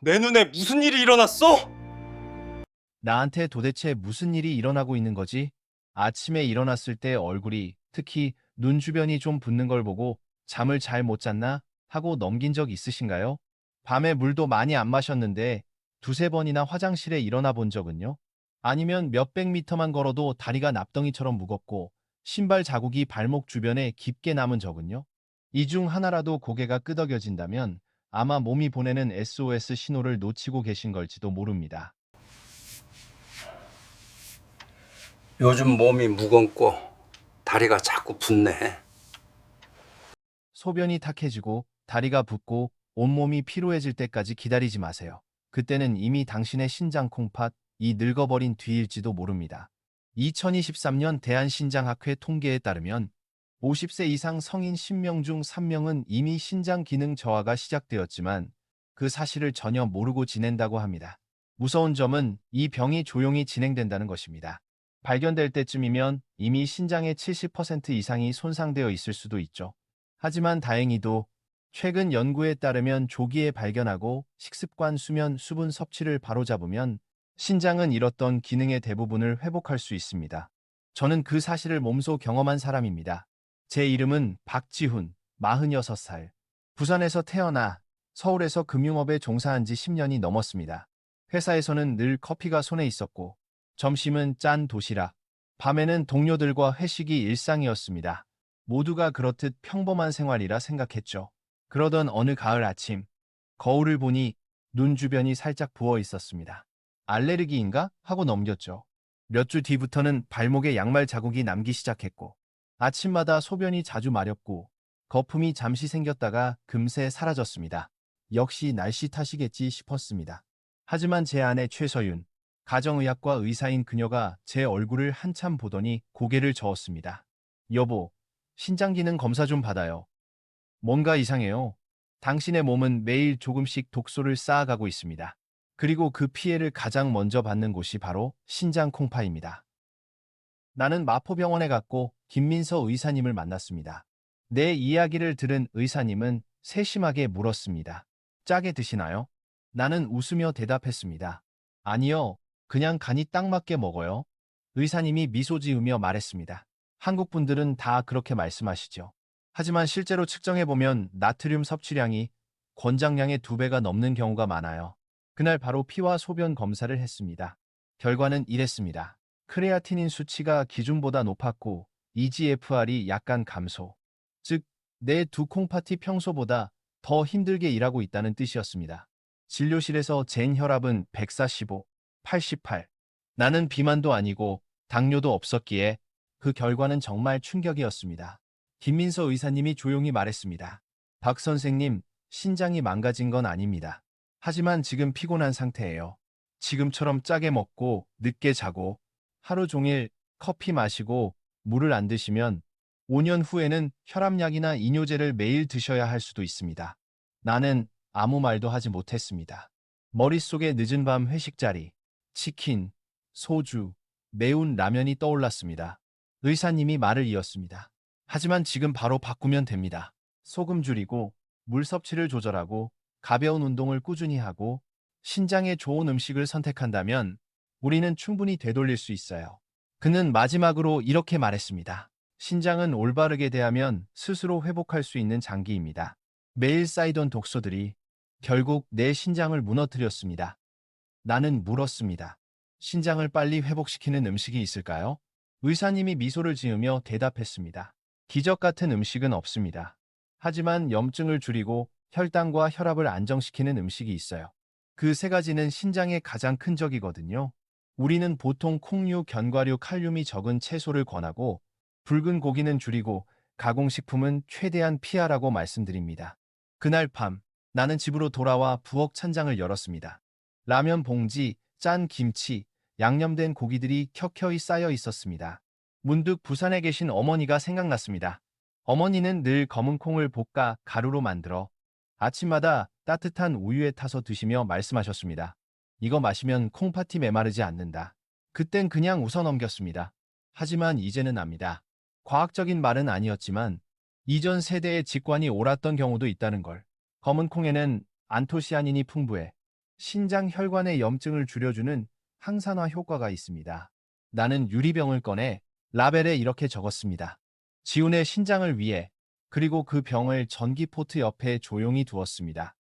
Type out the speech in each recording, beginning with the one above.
내 눈에 무슨 일이 일어났어? 나한테 도대체 무슨 일이 일어나고 있는 거지? 아침에 일어났을 때 얼굴이, 특히 눈 주변이 좀 붓는 걸 보고 잠을 잘 못 잤나? 하고 넘긴 적 있으신가요? 밤에 물도 많이 안 마셨는데 두세 번이나 화장실에 일어나 본 적은요? 아니면 몇백 미터만 걸어도 다리가 납덩이처럼 무겁고 신발 자국이 발목 주변에 깊게 남은 적은요? 이 중 하나라도 고개가 끄덕여진다면 아마 몸이 보내는 SOS 신호를 놓치고 계신 걸지도 모릅니다. 요즘 몸이 무겁고 다리가 자꾸 붓네. 소변이 탁해지고 다리가 붓고 온몸이 피로해질 때까지 기다리지 마세요. 그때는 이미 당신의 신장 콩팥, 이 늙어버린 뒤일지도 모릅니다. 2023년 대한신장학회 통계에 따르면 50세 이상 성인 10명 중 3명은 이미 신장 기능 저하가 시작되었지만 그 사실을 전혀 모르고 지낸다고 합니다. 무서운 점은 이 병이 조용히 진행된다는 것입니다. 발견될 때쯤이면 이미 신장의 70% 이상이 손상되어 있을 수도 있죠. 하지만 다행히도 최근 연구에 따르면 조기에 발견하고 식습관, 수면, 수분 섭취를 바로잡으면 신장은 잃었던 기능의 대부분을 회복할 수 있습니다. 저는 그 사실을 몸소 경험한 사람입니다. 제 이름은 박지훈, 46살. 부산에서 태어나 서울에서 금융업에 종사한 지 10년이 넘었습니다. 회사에서는 늘 커피가 손에 있었고 점심은 짠 도시락, 밤에는 동료들과 회식이 일상이었습니다. 모두가 그렇듯 평범한 생활이라 생각했죠. 그러던 어느 가을 아침, 거울을 보니 눈 주변이 살짝 부어 있었습니다. 알레르기인가? 하고 넘겼죠. 몇 주 뒤부터는 발목에 양말 자국이 남기 시작했고, 아침마다 소변이 자주 마렵고, 거품이 잠시 생겼다가 금세 사라졌습니다. 역시 날씨 탓이겠지 싶었습니다. 하지만 제 아내 최서윤, 가정의학과 의사인 그녀가 제 얼굴을 한참 보더니 고개를 저었습니다. 여보, 신장기능 검사 좀 받아요. 뭔가 이상해요. 당신의 몸은 매일 조금씩 독소를 쌓아가고 있습니다. 그리고 그 피해를 가장 먼저 받는 곳이 바로 신장 콩팥입니다. 나는 마포병원에 갔고 김민서 의사님을 만났습니다. 내 이야기를 들은 의사님은 세심하게 물었습니다. 짜게 드시나요? 나는 웃으며 대답했습니다. 아니요, 그냥 간이 딱 맞게 먹어요. 의사님이 미소 지으며 말했습니다. 한국 분들은 다 그렇게 말씀하시죠. 하지만 실제로 측정해보면 나트륨 섭취량이 권장량의 2배가 넘는 경우가 많아요. 그날 바로 피와 소변 검사를 했습니다. 결과는 이랬습니다. 크레아티닌 수치가 기준보다 높았고 EGFR이 약간 감소. 즉, 내 두 콩팥이 평소보다 더 힘들게 일하고 있다는 뜻이었습니다. 진료실에서 잰 혈압은 145, 88. 나는 비만도 아니고 당뇨도 없었기에 그 결과는 정말 충격이었습니다. 김민서 의사님이 조용히 말했습니다. 박 선생님, 신장이 망가진 건 아닙니다. 하지만 지금 피곤한 상태예요. 지금처럼 짜게 먹고 늦게 자고 하루 종일 커피 마시고 물을 안 드시면 5년 후에는 혈압약이나 이뇨제를 매일 드셔야 할 수도 있습니다. 나는 아무 말도 하지 못했습니다. 머릿속에 늦은 밤 회식 자리, 치킨, 소주, 매운 라면이 떠올랐습니다. 의사님이 말을 이었습니다. 하지만 지금 바로 바꾸면 됩니다. 소금 줄이고 물 섭취를 조절하고 가벼운 운동을 꾸준히 하고 신장에 좋은 음식을 선택한다면 우리는 충분히 되돌릴 수 있어요. 그는 마지막으로 이렇게 말했습니다. 신장은 올바르게 대하면 스스로 회복할 수 있는 장기입니다. 매일 쌓이던 독소들이 결국 내 신장을 무너뜨렸습니다. 나는 물었습니다. 신장을 빨리 회복시키는 음식이 있을까요? 의사님이 미소를 지으며 대답했습니다. 기적 같은 음식은 없습니다. 하지만 염증을 줄이고 혈당과 혈압을 안정시키는 음식이 있어요. 그 세 가지는 신장의 가장 큰 적이거든요. 우리는 보통 콩류, 견과류, 칼륨이 적은 채소를 권하고 붉은 고기는 줄이고 가공식품은 최대한 피하라고 말씀드립니다. 그날 밤 나는 집으로 돌아와 부엌 찬장을 열었습니다. 라면 봉지, 짠 김치, 양념된 고기들이 켜켜이 쌓여 있었습니다. 문득 부산에 계신 어머니가 생각났습니다. 어머니는 늘 검은 콩을 볶아 가루로 만들어 아침마다 따뜻한 우유에 타서 드시며 말씀하셨습니다. 이거 마시면 콩팥이 메마르지 않는다. 그땐 그냥 웃어 넘겼습니다. 하지만 이제는 압니다. 과학적인 말은 아니었지만 이전 세대의 직관이 옳았던 경우도 있다는 걸. 검은 콩에는 안토시아닌이 풍부해 신장 혈관의 염증을 줄여주는 항산화 효과가 있습니다. 나는 유리병을 꺼내 라벨에 이렇게 적었습니다. 지훈의 신장을 위해. 그리고 그 병을 전기포트 옆에 조용히 두었습니다.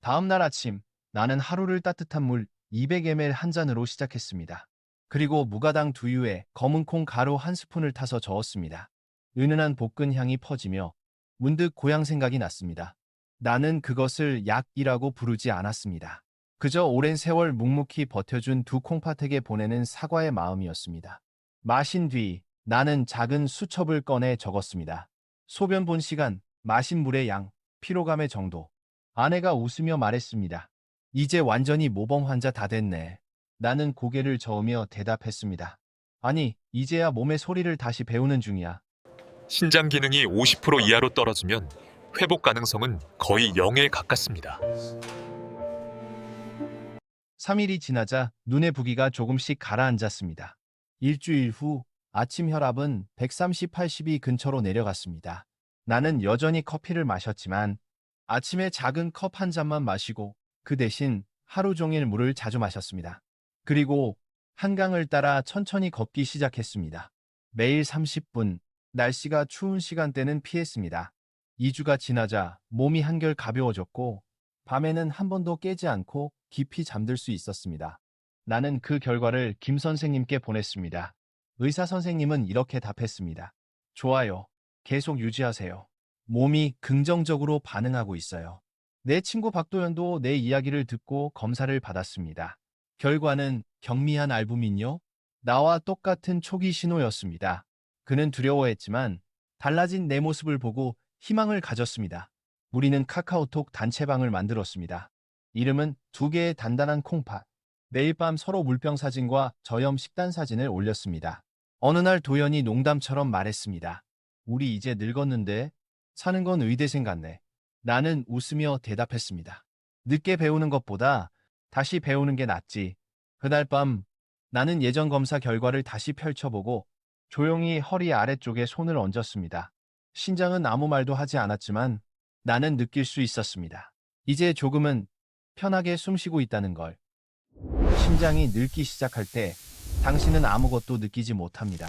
다음 날 아침, 나는 하루를 따뜻한 물 200ml 한 잔으로 시작했습니다. 그리고 무가당 두유에 검은콩 가루 한 스푼을 타서 저었습니다. 은은한 볶은 향이 퍼지며 문득 고향 생각이 났습니다. 나는 그것을 약이라고 부르지 않았습니다. 그저 오랜 세월 묵묵히 버텨준 두 콩팥에게 보내는 사과의 마음이었습니다. 마신 뒤 나는 작은 수첩을 꺼내 적었습니다. 소변 본 시간, 마신 물의 양, 피로감의 정도. 아내가 웃으며 말했습니다. 이제 완전히 모범 환자 다 됐네. 나는 고개를 저으며 대답했습니다. 아니, 이제야 몸의 소리를 다시 배우는 중이야. 신장 기능이 50% 이하로 떨어지면 회복 가능성은 거의 0에 가깝습니다. 3일이 지나자 눈의 부기가 조금씩 가라앉았습니다. 일주일 후 아침 혈압은 130, 80이 근처로 내려갔습니다. 나는 여전히 커피를 마셨지만 아침에 작은 컵 한 잔만 마시고 그 대신 하루 종일 물을 자주 마셨습니다. 그리고 한강을 따라 천천히 걷기 시작했습니다. 매일 30분, 날씨가 추운 시간대는 피했습니다. 2주가 지나자 몸이 한결 가벼워졌고 밤에는 한 번도 깨지 않고 깊이 잠들 수 있었습니다. 나는 그 결과를 김 선생님께 보냈습니다. 의사 선생님은 이렇게 답했습니다. 좋아요. 계속 유지하세요. 몸이 긍정적으로 반응하고 있어요. 내 친구 박도연도 내 이야기를 듣고 검사를 받았습니다. 결과는 경미한 알부민요. 나와 똑같은 초기 신호였습니다. 그는 두려워했지만 달라진 내 모습을 보고 희망을 가졌습니다. 우리는 카카오톡 단체방을 만들었습니다. 이름은 2개의 단단한 콩팥. 매일 밤 서로 물병 사진과 저염 식단 사진을 올렸습니다. 어느 날 도연이 농담처럼 말했습니다. 우리 이제 늙었는데 사는 건 의대생 같네. 나는 웃으며 대답했습니다. 늦게 배우는 것보다 다시 배우는 게 낫지. 그날 밤 나는 예전 검사 결과를 다시 펼쳐보고 조용히 허리 아래쪽에 손을 얹었습니다. 신장은 아무 말도 하지 않았지만 나는 느낄 수 있었습니다. 이제 조금은 편하게 숨쉬고 있다는 걸. 심장이 늙기 시작할 때 당신은 아무것도 느끼지 못합니다.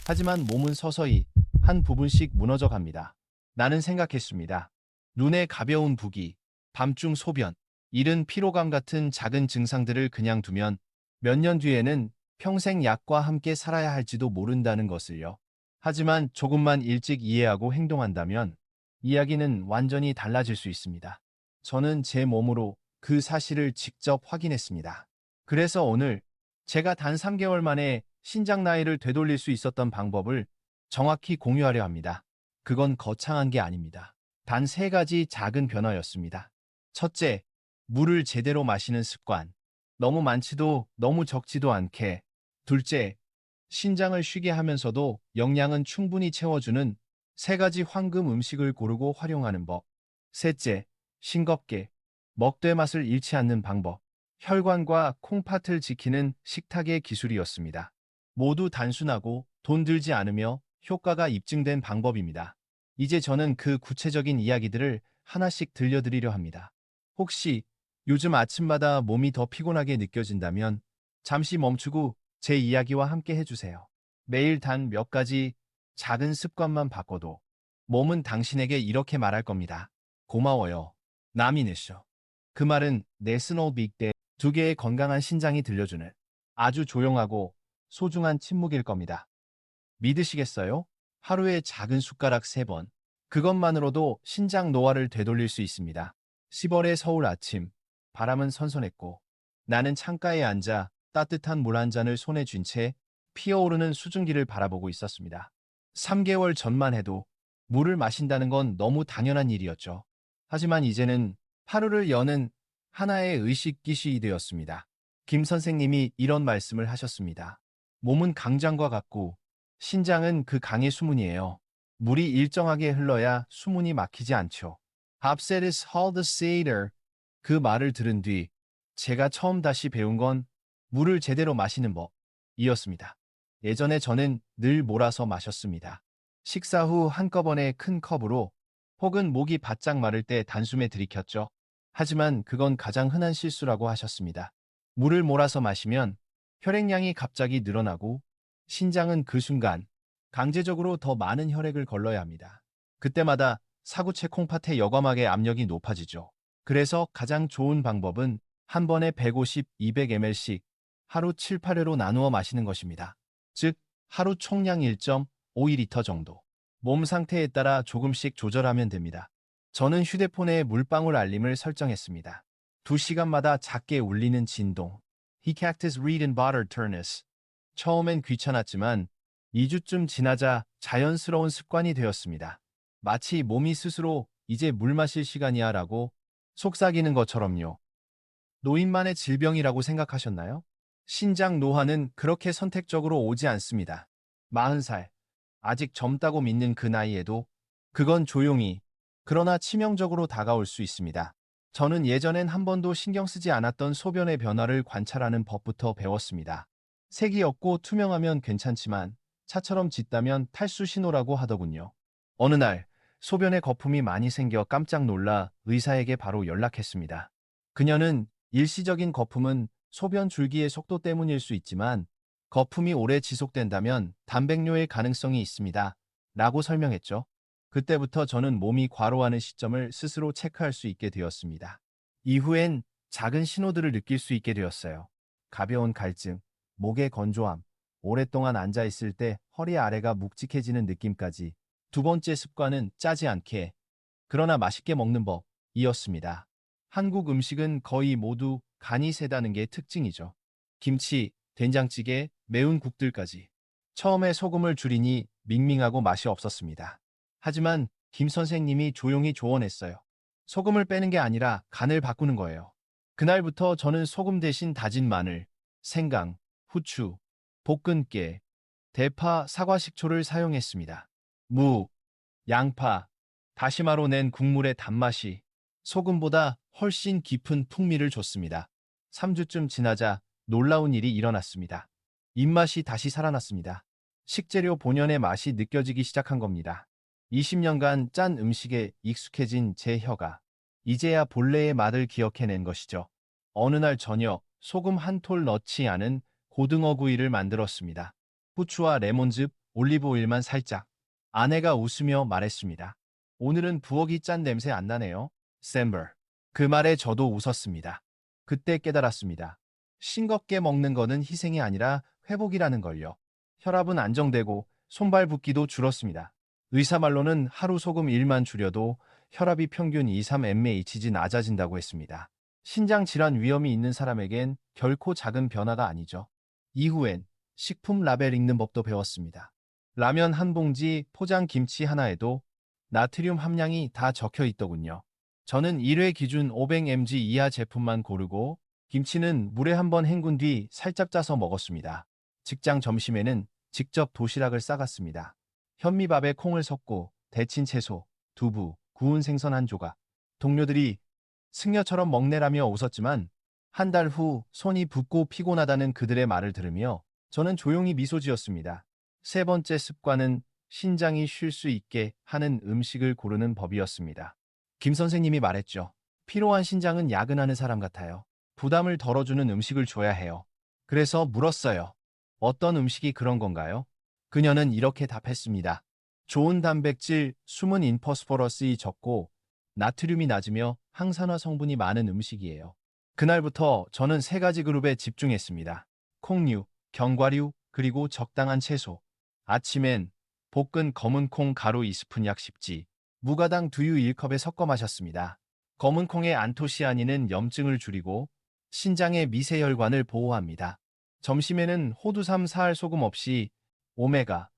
하지만 몸은 서서히 한 부분씩 무너져 갑니다. 나는 생각했습니다. 눈에 가벼운 부기, 밤중 소변, 이른 피로감 같은 작은 증상들을 그냥 두면 몇 년 뒤에는 평생 약과 함께 살아야 할지도 모른다는 것을요. 하지만 조금만 일찍 이해하고 행동한다면 이야기는 완전히 달라질 수 있습니다. 저는 제 몸으로 그 사실을 직접 확인했습니다. 그래서 오늘 제가 단 3개월 만에 신장 나이를 되돌릴 수 있었던 방법을 정확히 공유하려 합니다. 그건 거창한 게 아닙니다. 단 3가지 작은 변화였습니다. 첫째, 물을 제대로 마시는 습관. 너무 많지도 너무 적지도 않게. 둘째, 신장을 쉬게 하면서도 영양은 충분히 채워주는 3가지 황금 음식을 고르고 활용하는 법. 셋째, 싱겁게 먹되 맛을 잃지 않는 방법. 혈관과 콩팥을 지키는 식탁의 기술이었습니다. 모두 단순하고 돈 들지 않으며 효과가 입증된 방법입니다. 이제 저는 그 구체적인 이야기들을 하나씩 들려드리려 합니다. 혹시 요즘 아침마다 몸이 더 피곤하게 느껴진다면 잠시 멈추고 제 이야기와 함께 해주세요. 매일 단 몇 가지 작은 습관만 바꿔도 몸은 당신에게 이렇게 말할 겁니다. 고마워요. 나미네쇼. 그 말은 내스노 빅대 2개의 건강한 신장이 들려주는 아주 조용하고 소중한 침묵일 겁니다. 믿으시겠어요? 하루에 작은 숟가락 3번. 그것만으로도 신장 노화를 되돌릴 수 있습니다. 10월의 서울 아침. 바람은 선선했고 나는 창가에 앉아 따뜻한 물 한 잔을 손에 쥔 채 피어오르는 수증기를 바라보고 있었습니다. 3개월 전만 해도 물을 마신다는 건 너무 당연한 일이었죠. 하지만 이제는 하루를 여는 하나의 의식기시 되었습니다. 김 선생님이 이런 말씀을 하셨습니다. 몸은 강장과 같고 신장은 그 강의 수문이에요. 물이 일정하게 흘러야 수문이 막히지 않죠. Hopsetis hall the Seder. 그 말을 들은 뒤 제가 처음 다시 배운 건 물을 제대로 마시는 법이었습니다. 예전에 저는 늘 몰아서 마셨습니다. 식사 후 한꺼번에 큰 컵으로 혹은 목이 바짝 마를 때 단숨에 들이켰죠. 하지만 그건 가장 흔한 실수라고 하셨습니다. 물을 몰아서 마시면 혈액량이 갑자기 늘어나고 신장은 그 순간 강제적으로 더 많은 혈액을 걸러야 합니다. 그때마다 사구체 콩팥의 여과막의 압력이 높아지죠. 그래서 가장 좋은 방법은 한 번에 150, 200ml씩 하루 7, 8회로 나누어 마시는 것입니다. 즉, 하루 총량 1.52리터 정도. 몸 상태에 따라 조금씩 조절하면 됩니다. 저는 휴대폰에 물방울 알림을 설정했습니다. 2시간마다 작게 울리는 진동. He cactus read and butter turnus. 처음엔 귀찮았지만 2주쯤 지나자 자연스러운 습관이 되었습니다. 마치 몸이 스스로 이제 물 마실 시간이야 라고 속삭이는 것처럼요. 노인만의 질병이라고 생각하셨나요? 신장 노화는 그렇게 선택적으로 오지 않습니다. 40살, 아직 젊다고 믿는 그 나이에도 그건 조용히, 그러나 치명적으로 다가올 수 있습니다. 저는 예전엔 한 번도 신경 쓰지 않았던 소변의 변화를 관찰하는 법부터 배웠습니다. 색이 없고 투명하면 괜찮지만 차처럼 짙다면 탈수 신호라고 하더군요. 어느 날 소변에 거품이 많이 생겨 깜짝 놀라 의사에게 바로 연락했습니다. 그녀는 일시적인 거품은 소변 줄기의 속도 때문일 수 있지만 거품이 오래 지속된다면 단백뇨의 가능성이 있습니다. 라고 설명했죠. 그때부터 저는 몸이 과로하는 시점을 스스로 체크할 수 있게 되었습니다. 이후엔 작은 신호들을 느낄 수 있게 되었어요. 가벼운 갈증, 목의 건조함, 오랫동안 앉아있을 때 허리 아래가 묵직해지는 느낌까지. 두 번째 습관은 짜지 않게, 그러나 맛있게 먹는 법이었습니다. 한국 음식은 거의 모두 간이 세다는 게 특징이죠. 김치, 된장찌개, 매운 국들까지. 처음에 소금을 줄이니 밍밍하고 맛이 없었습니다. 하지만 김 선생님이 조용히 조언했어요. 소금을 빼는 게 아니라 간을 바꾸는 거예요. 그날부터 저는 소금 대신 다진 마늘, 생강, 후추, 볶은 깨, 대파, 사과 식초를 사용했습니다. 무, 양파, 다시마로 낸 국물의 단맛이 소금보다 훨씬 깊은 풍미를 줬습니다. 3주쯤 지나자 놀라운 일이 일어났습니다. 입맛이 다시 살아났습니다. 식재료 본연의 맛이 느껴지기 시작한 겁니다. 20년간 짠 음식에 익숙해진 제 혀가 이제야 본래의 맛을 기억해낸 것이죠. 어느 날 저녁 소금 한 톨 넣지 않은 고등어 구이를 만들었습니다. 후추와 레몬즙, 올리브 오일만 살짝. 아내가 웃으며 말했습니다. 오늘은 부엌이 짠 냄새 안 나네요. 샘버. 그 말에 저도 웃었습니다. 그때 깨달았습니다. 싱겁게 먹는 거는 희생이 아니라 회복이라는 걸요. 혈압은 안정되고 손발 붓기도 줄었습니다. 의사 말로는 하루 소금 1만 줄여도 혈압이 평균 2-3mHg 낮아진다고 했습니다. 신장 질환 위험이 있는 사람에겐 결코 작은 변화가 아니죠. 이후엔 식품 라벨 읽는 법도 배웠습니다. 라면 한 봉지, 포장 김치 하나에도 나트륨 함량이 다 적혀 있더군요. 저는 1회 기준 500mg 이하 제품만 고르고 김치는 물에 한번 헹군 뒤 살짝 짜서 먹었습니다. 직장 점심에는 직접 도시락을 싸갔습니다. 현미밥에 콩을 섞고 데친 채소, 두부, 구운 생선 한 조각. 동료들이 승려처럼 먹내라며 웃었지만 한 달 후 손이 붓고 피곤하다는 그들의 말을 들으며 저는 조용히 미소 지었습니다. 세 번째 습관은 신장이 쉴 수 있게 하는 음식을 고르는 법이었습니다. 김 선생님이 말했죠. 피로한 신장은 야근하는 사람 같아요. 부담을 덜어주는 음식을 줘야 해요. 그래서 물었어요. 어떤 음식이 그런 건가요? 그녀는 이렇게 답했습니다. 좋은 단백질, 숨은 인퍼스포러스이 적고 나트륨이 낮으며 항산화 성분이 많은 음식이에요. 그날부터 저는 세 가지 그룹에 집중했습니다. 콩류, 견과류, 그리고 적당한 채소. 아침엔 볶은 검은 콩 가루 2스푼 약 10지, 무가당 두유 1컵에 섞어 마셨습니다. 검은 콩의 안토시아닌은 염증을 줄이고 신장의 미세혈관을 보호합니다. 점심에는 호두 3-4알 소금 없이 오메가,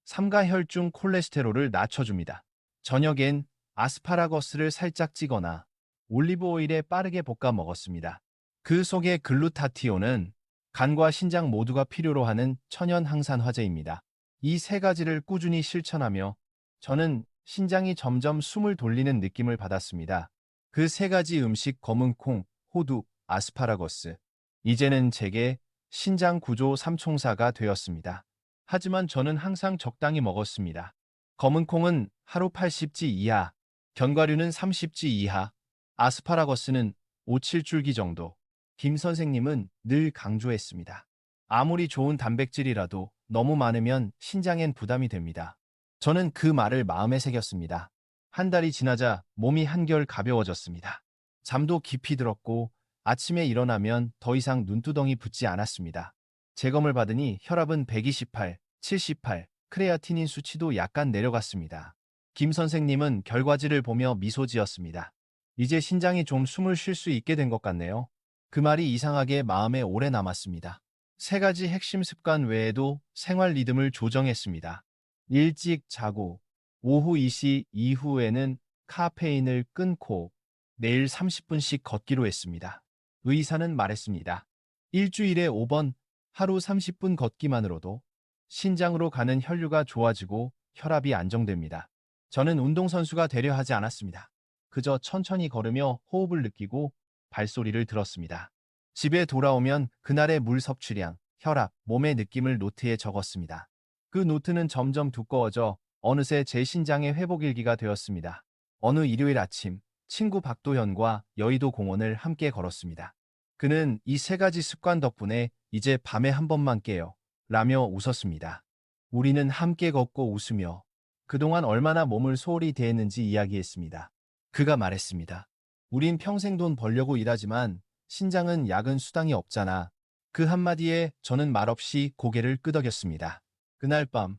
삼가혈중 콜레스테롤을 낮춰줍니다. 저녁엔 아스파라거스를 살짝 찌거나 올리브 오일에 빠르게 볶아 먹었습니다. 그 속의 글루타티온은 간과 신장 모두가 필요로 하는 천연 항산 화제입니다. 이 세 가지를 꾸준히 실천하며 저는 신장이 점점 숨을 돌리는 느낌을 받았습니다. 그 세 가지 음식 검은 콩, 호두, 아스파라거스. 이제는 제게 신장 구조 삼총사가 되었습니다. 하지만 저는 항상 적당히 먹었습니다. 검은 콩은 하루 80지 이하, 견과류는 30지 이하, 아스파라거스는 5, 7줄기 정도. 김 선생님은 늘 강조했습니다. 아무리 좋은 단백질이라도 너무 많으면 신장엔 부담이 됩니다. 저는 그 말을 마음에 새겼습니다. 한 달이 지나자 몸이 한결 가벼워졌습니다. 잠도 깊이 들었고 아침에 일어나면 더 이상 눈두덩이 붓지 않았습니다. 재검을 받으니 혈압은 128, 78, 크레아티닌 수치도 약간 내려갔습니다. 김 선생님은 결과지를 보며 미소 지었습니다. 이제 신장이 좀 숨을 쉴 수 있게 된 것 같네요. 그 말이 이상하게 마음에 오래 남았습니다. 3가지 핵심 습관 외에도 생활 리듬을 조정했습니다. 일찍 자고 오후 2시 이후에는 카페인을 끊고 매일 30분씩 걷기로 했습니다. 의사는 말했습니다. 일주일에 5번 하루 30분 걷기만으로도 신장으로 가는 혈류가 좋아지고 혈압이 안정됩니다. 저는 운동선수가 되려 하지 않았습니다. 그저 천천히 걸으며 호흡을 느끼고 발소리를 들었습니다. 집에 돌아오면 그날의 물 섭취량, 혈압, 몸의 느낌을 노트에 적었습니다. 그 노트는 점점 두꺼워져 어느새 제 신장의 회복일기가 되었습니다. 어느 일요일 아침, 친구 박도현과 여의도 공원을 함께 걸었습니다. 그는 이 3가지 습관 덕분에 이제 밤에 한 번만 깨요 라며 웃었습니다. 우리는 함께 걷고 웃으며 그동안 얼마나 몸을 소홀히 대했는지 이야기했습니다. 그가 말했습니다. 우린 평생 돈 벌려고 일하지만 신장은 야근 수당이 없잖아. 그 한마디에 저는 말없이 고개를 끄덕였습니다. 그날 밤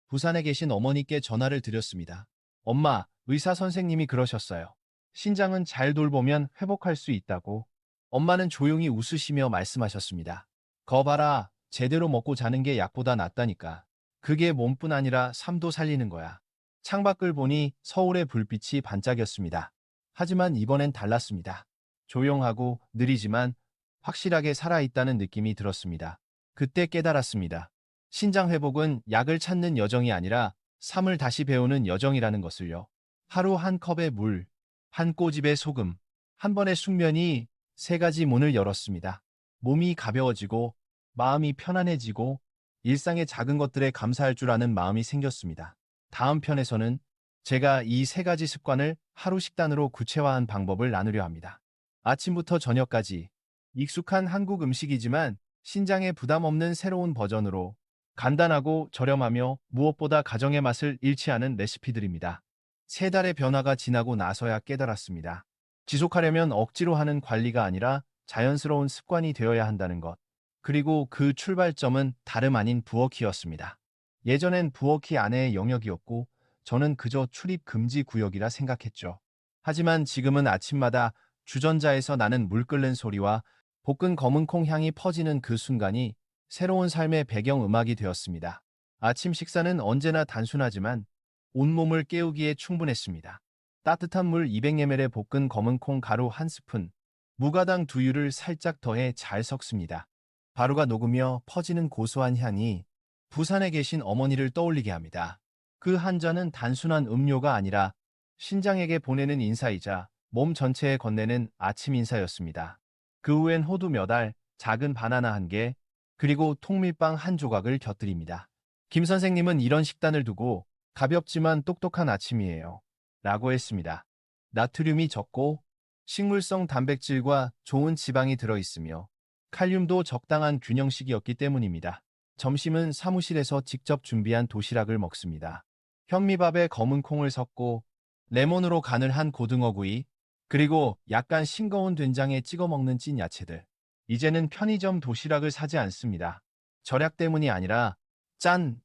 부산에 계신 어머니께 전화를 드렸습니다. 엄마, 의사 선생님이 그러셨어요. 신장은 잘 돌보면 회복할 수 있다고. 엄마는 조용히 웃으시며 말씀하셨습니다. 거 봐라, 제대로 먹고 자는 게 약보다 낫다니까. 그게 몸뿐 아니라 삶도 살리는 거야. 창밖을 보니 서울의 불빛이 반짝였습니다. 하지만 이번엔 달랐습니다. 조용하고 느리지만 확실하게 살아있다는 느낌이 들었습니다. 그때 깨달았습니다. 신장 회복은 약을 찾는 여정이 아니라 삶을 다시 배우는 여정이라는 것을요. 하루 한 컵의 물, 한 꼬집의 소금, 한 번의 숙면이 3가지 문을 열었습니다. 몸이 가벼워지고 마음이 편안해지고 일상의 작은 것들에 감사할 줄 아는 마음이 생겼습니다. 다음 편에서는 제가 이 3가지 습관을 하루 식단으로 구체화한 방법을 나누려 합니다. 아침부터 저녁까지 익숙한 한국 음식이지만 신장에 부담 없는 새로운 버전으로 간단하고 저렴하며 무엇보다 가정의 맛을 잃지 않은 레시피들입니다. 3달의 변화가 지나고 나서야 깨달았습니다. 지속하려면 억지로 하는 관리가 아니라 자연스러운 습관이 되어야 한다는 것. 그리고 그 출발점은 다름 아닌 부엌이었습니다. 예전엔 부엌이 아내의 영역이었고 저는 그저 출입 금지 구역이라 생각했죠. 하지만 지금은 아침마다 주전자에서 나는 물 끓는 소리와 볶은 검은 콩 향이 퍼지는 그 순간이 새로운 삶의 배경음악이 되었습니다. 아침 식사는 언제나 단순하지만 온몸을 깨우기에 충분했습니다. 따뜻한 물 200ml에 볶은 검은 콩 가루 1스푼, 무가당 두유를 살짝 더해 잘 섞습니다. 가루가 녹으며 퍼지는 고소한 향이 부산에 계신 어머니를 떠올리게 합니다. 그 한 잔은 단순한 음료가 아니라 신장에게 보내는 인사이자 몸 전체에 건네는 아침 인사였습니다. 그 후엔 호두 몇 알, 작은 바나나 1개, 그리고 통밀빵 1조각을 곁들입니다. 김 선생님은 이런 식단을 두고 가볍지만 똑똑한 아침이에요 라고 했습니다. 나트륨이 적고 식물성 단백질과 좋은 지방이 들어있으며 칼륨도 적당한 균형식이었기 때문입니다. 점심은 사무실에서 직접 준비한 도시락을 먹습니다. 현미밥에 검은 콩을 섞고 레몬으로 간을 한 고등어구이, 그리고 약간 싱거운 된장에 찍어 먹는 찐 야채들. 이제는 편의점 도시락을 사지 않습니다. 절약 때문이 아니라 짠!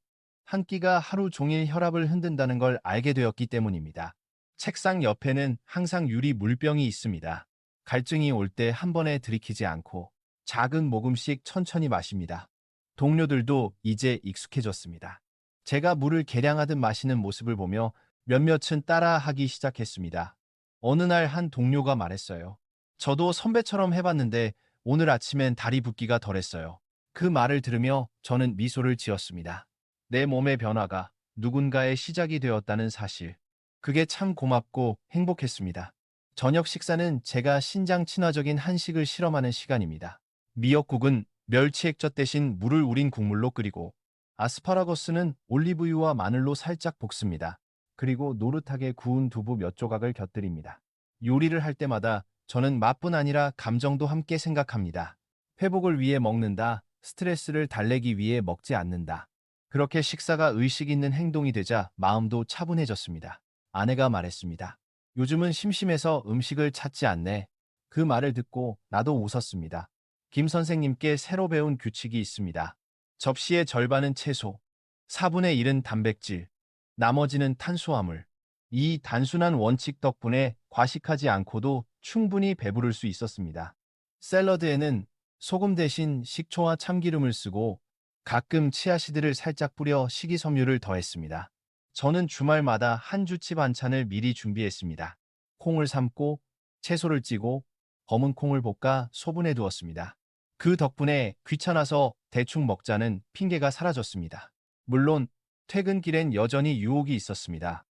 한 끼가 하루 종일 혈압을 흔든다는 걸 알게 되었기 때문입니다. 책상 옆에는 항상 유리 물병이 있습니다. 갈증이 올 때 한 번에 들이키지 않고 작은 모금씩 천천히 마십니다. 동료들도 이제 익숙해졌습니다. 제가 물을 계량하듯 마시는 모습을 보며 몇몇은 따라하기 시작했습니다. 어느 날 한 동료가 말했어요. 저도 선배처럼 해봤는데 오늘 아침엔 다리 붓기가 덜했어요. 그 말을 들으며 저는 미소를 지었습니다. 내 몸의 변화가 누군가의 시작이 되었다는 사실. 그게 참 고맙고 행복했습니다. 저녁 식사는 제가 신장 친화적인 한식을 실험하는 시간입니다. 미역국은 멸치 액젓 대신 물을 우린 국물로 끓이고 아스파라거스는 올리브유와 마늘로 살짝 볶습니다. 그리고 노릇하게 구운 두부 몇 조각을 곁들입니다. 요리를 할 때마다 저는 맛뿐 아니라 감정도 함께 생각합니다. 회복을 위해 먹는다, 스트레스를 달래기 위해 먹지 않는다. 그렇게 식사가 의식 있는 행동이 되자 마음도 차분해졌습니다. 아내가 말했습니다. 요즘은 심심해서 음식을 찾지 않네. 그 말을 듣고 나도 웃었습니다. 김 선생님께 새로 배운 규칙이 있습니다. 접시의 절반은 채소, 4분의 1은 단백질, 나머지는 탄수화물. 이 단순한 원칙 덕분에 과식하지 않고도 충분히 배부를 수 있었습니다. 샐러드에는 소금 대신 식초와 참기름을 쓰고 가끔 치아시드를 살짝 뿌려 식이섬유를 더했습니다. 저는 주말마다 한 주치 반찬을 미리 준비했습니다. 콩을 삶고 채소를 찌고 검은 콩을 볶아 소분해 두었습니다. 그 덕분에 귀찮아서 대충 먹자는 핑계가 사라졌습니다. 물론 퇴근길엔 여전히 유혹이 있었습니다.